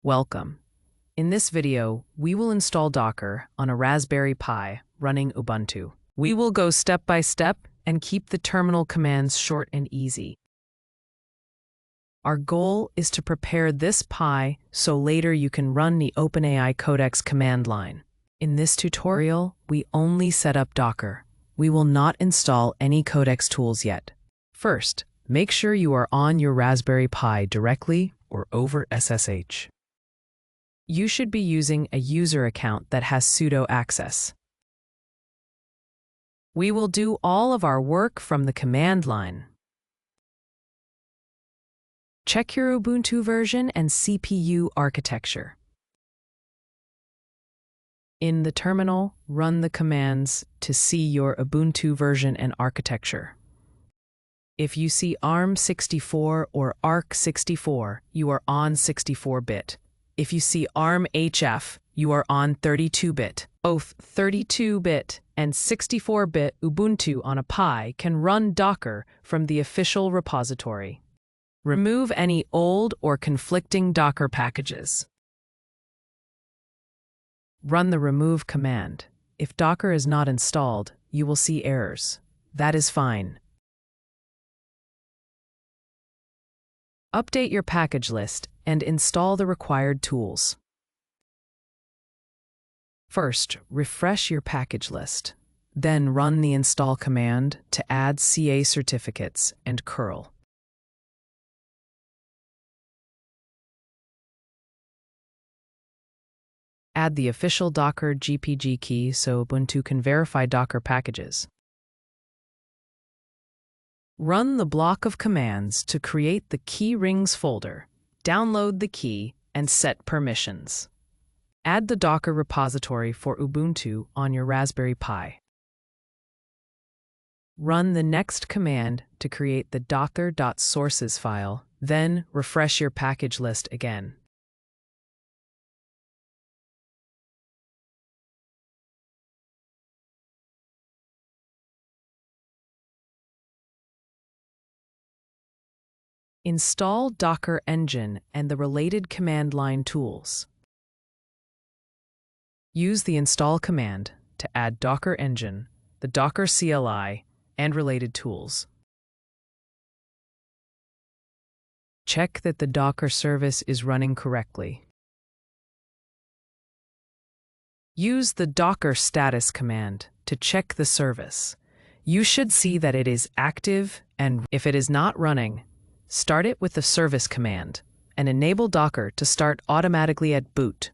Welcome. In this video, we will install Docker on a Raspberry Pi running Ubuntu. We will go step by step and keep the terminal commands short and easy. Our goal is to prepare this Pi so later you can run the OpenAI Codex command line. In this tutorial, we only set up Docker. We will not install any Codex tools yet. First, make sure you are on your Raspberry Pi directly or over SSH. You should be using a user account that has sudo access. We will do all of our work from the command line. Check your Ubuntu version and CPU architecture. In the terminal, run the commands to see your Ubuntu version and architecture. If you see ARM64 or ARC64, you are on 64-bit. If you see ARM-HF, you are on 32-bit. Both 32-bit and 64-bit Ubuntu on a Pi can run Docker from the official repository. Remove any old or conflicting Docker packages. Run the remove command. If Docker is not installed, you will see errors. That is fine. Update your package list and install the required tools. First, refresh your package list. Then run the install command to add CA certificates and curl. Add the official docker-dpkg key so Ubuntu can verify Docker packages. Run the block of commands to create the keyrings folder. Download the key and set permissions. Add the Docker repository for Ubuntu on your Raspberry Pi. Run the next command to create the docker.sources file, then refresh your package list again. Install Docker Engine and the related command line tools. Use the install command to add Docker Engine, the docker-ce-cli, and related tools. Check that the Docker service is running correctly. Use the docker status command to check the service. You should see that it is active, and if it is not running, start it with the service command and enable Docker to start automatically at boot.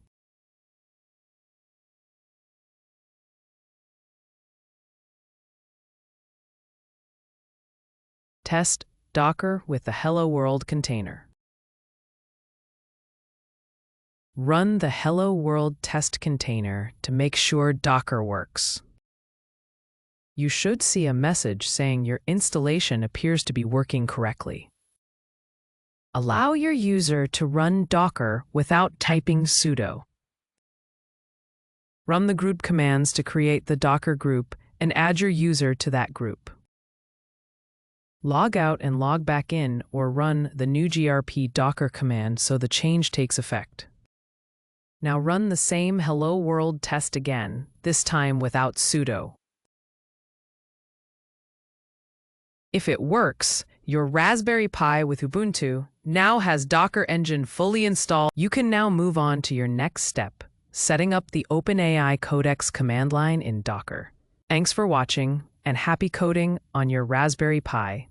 Test Docker with the Hello World container. Run the Hello World test container to make sure Docker works. You should see a message saying your installation appears to be working correctly. Allow your user to run Docker without typing sudo. Run the group commands to create the Docker group and add your user to that group. Log out and log back in or run the newgrp docker command so the change takes effect. Now run the same Hello World test again, this time without sudo. If it works, your Raspberry Pi with Ubuntu now has Docker Engine fully installed. You can now move on to your next step, setting up the OpenAI Codex command line in Docker. Thanks for watching, and happy coding on your Raspberry Pi.